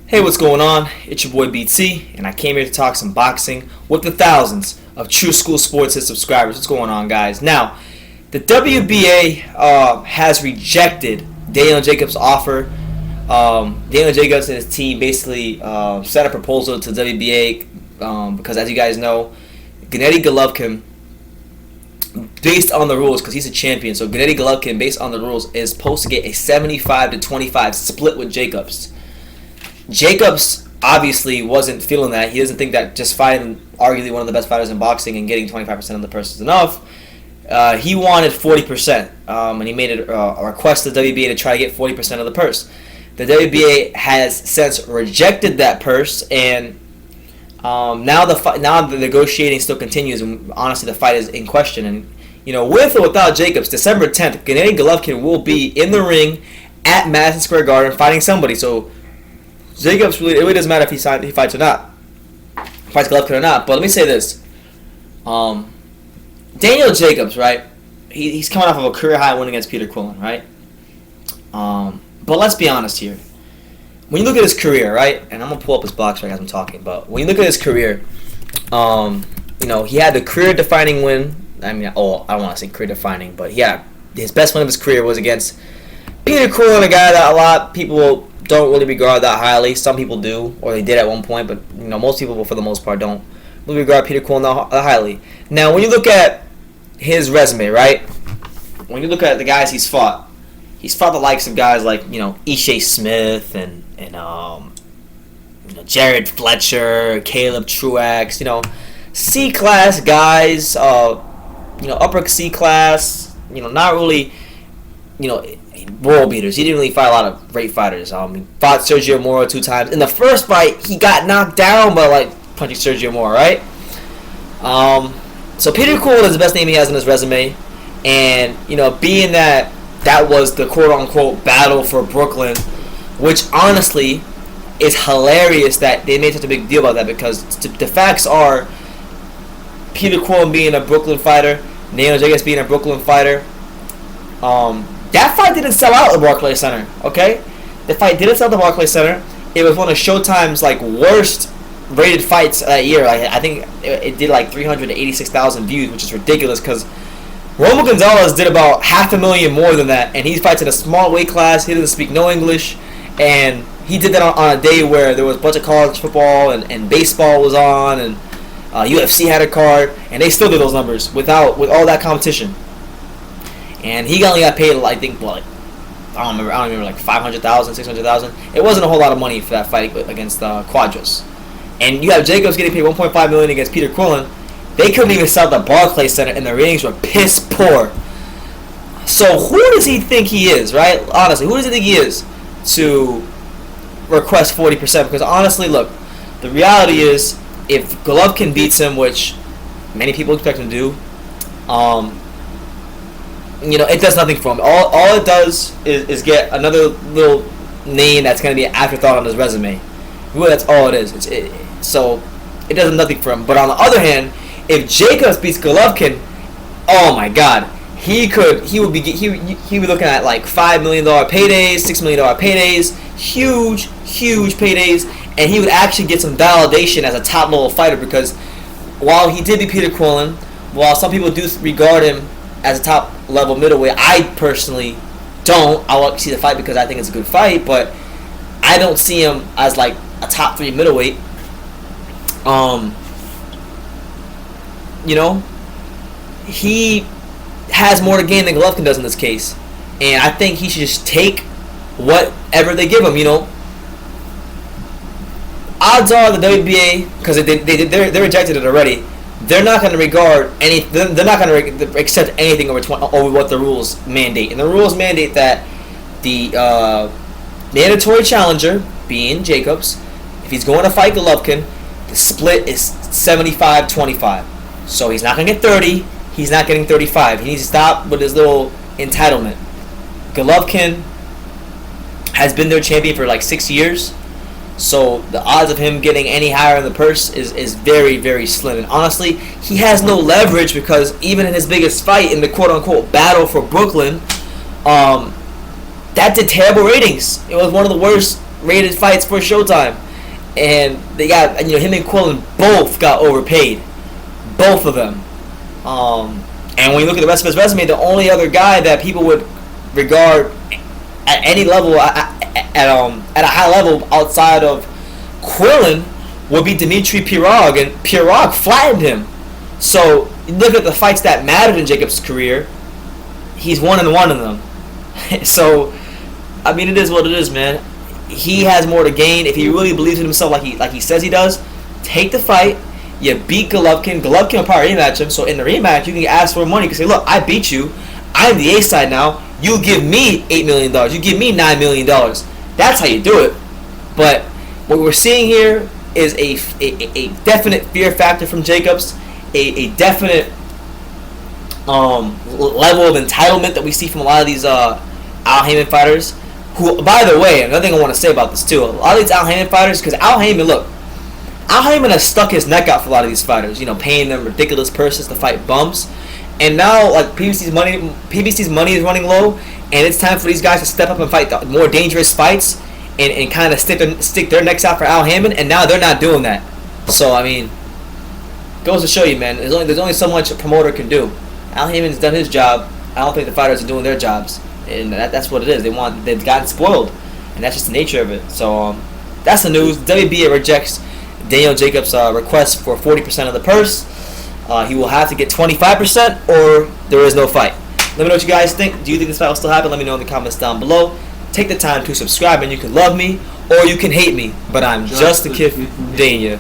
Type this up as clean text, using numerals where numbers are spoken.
Hey, what's going on? It's your boy BT, and I came here to talk some boxing with the thousands of True School Sports subscribers. What's going on, guys? Now, the WBA has rejected Daniel Jacobs' offer. Daniel Jacobs and his team basically sent a proposal to the WBA because, as you guys know, Gennady Golovkin, based on the rules, because he's a champion, so Gennady Golovkin, based on the rules, is supposed to get a 75-25 split with Jacobs. Jacobs obviously wasn't feeling that. He doesn't think that just fighting arguably one of the best fighters in boxing and getting 25% of the purse is enough. He wanted 40%, and he made a request to the WBA to try to get 40% of the purse. The WBA has since rejected that purse, and now the negotiating still continues. And honestly, the fight is in question. And with or without Jacobs, December 10th, Gennady Golovkin will be in the ring at Madison Square Garden fighting somebody. So Jacobs it really doesn't matter if he fights or not, fights Golovkin or not. But let me say this: Daniel Jacobs, right? He's coming off of a career high win against Peter Quillen, right? But let's be honest here. When you look at his career, right, and I'm gonna pull up his box right as I'm talking, but when you look at his career, he had the career-defining win. I don't want to say career-defining, but his best win of his career was against Peter Quillen, a guy that a lot of people don't really regard that highly. Some people do, or they did at one point, but most people, for the most part, don't really regard Peter Quillen that highly. Now, when you look at his resume, right, when you look at the guys he's fought the likes of guys like Ishe Smith and Jared Fletcher, Caleb Truax, C-class guys, upper C-class, not really, world beaters. He didn't really fight a lot of great fighters. He fought Sergio Mora 2 times. In the first fight, he got knocked down by punching Sergio Mora, right? So Peter Quillen is the best name he has on his resume, and being that was the quote-unquote battle for Brooklyn, which honestly is hilarious that they made such a big deal about that, because the facts are Peter Quillen being a Brooklyn fighter, Daniel Jacobs being a Brooklyn fighter. That fight didn't sell out at the Barclays Center, okay? The fight didn't sell at the Barclays Center. It was one of Showtime's worst rated fights that year. I think it did 386,000 views, which is ridiculous because Romo Gonzalez did about 500,000 more than that, and he fights in a small weight class. He doesn't speak no English, and he did that on a day where there was a bunch of college football and baseball was on, and UFC had a card, and they still did those numbers with all that competition. And he only got paid, I think, I don't remember, 500,000, 600,000. It wasn't a whole lot of money for that fight against Quadras. And you have Jacobs getting paid $1.5 million against Peter Quillen. They couldn't even sell the Barclays Center, and the ratings were piss poor. So who does he think he is, right? Honestly, who does he think he is to request 40%? Because honestly, look, the reality is, if Golovkin beats him, which many people expect him to do, it does nothing for him. All it does is get another little name that's going to be an afterthought on his resume. Really, that's all it is. So it does nothing for him. But on the other hand, if Jacobs beats Golovkin, oh my God, he would be looking at $5 million paydays, $6 million paydays, huge paydays, and he would actually get some validation as a top level fighter, because while he did beat Peter Quillen, while some people do regard him as a top level middleweight, I personally don't. I want to see the fight because I think it's a good fight, but I don't see him as a top 3 middleweight. He has more to gain than Golovkin does in this case, and I think he should just take whatever they give him. Odds are the WBA, because they rejected it already. They're not going to regard any. They're not going to accept anything over what the rules mandate, and the rules mandate that the mandatory challenger, being Jacobs, if he's going to fight Golovkin, the split is 75-25. So he's not going to get 30. He's not getting 35. He needs to stop with his little entitlement. Golovkin has been their champion for 6 years. So the odds of him getting any higher in the purse is very, very slim. And honestly, he has no leverage, because even in his biggest fight, in the quote-unquote battle for Brooklyn, that did terrible ratings. It was one of the worst rated fights for Showtime, and they got him and Quillen both got overpaid, both of them. And when you look at the rest of his resume, the only other guy that people would regard at any level at a high level outside of Quillen would be Dmitry Pirog, and Pirog flattened him. So you look at the fights that mattered in Jacobs' career, he's 1-1 in them. So I mean, it is what it is, man. He has more to gain if he really believes in himself, like he says he does. Take the fight. You beat Golovkin. Golovkin will probably rematch him. So in the rematch, you can ask for money. You can say, look, I beat you. I'm the A side now. You give me $8 million. You give me $9 million. That's how you do it. But what we're seeing here is a definite fear factor from Jacobs. A definite level of entitlement that we see from a lot of these Al Haymon fighters. Who, by the way, another thing I want to say about this too, a lot of these Al Haymon fighters, because Al Haymon has stuck his neck out for a lot of these fighters, paying them ridiculous purses to fight bumps, and now like PBC's money is running low, and it's time for these guys to step up and fight the more dangerous fights, and kind of stick their necks out for Al Haymon, and now they're not doing that. So I mean, goes to show you, man, there's only so much a promoter can do. Al Haymon's done his job. I don't think the fighters are doing their jobs. And that's what it is. They've gotten spoiled, and that's just the nature of it. So that's the news. WBA rejects Daniel Jacobs' request for 40% of the purse. He will have to get 25%, or there is no fight. Let me know what you guys think. Do you think this fight will still happen? Let me know in the comments down below. Take the time to subscribe, and you can love me or you can hate me. But I'm just a kid from Dania.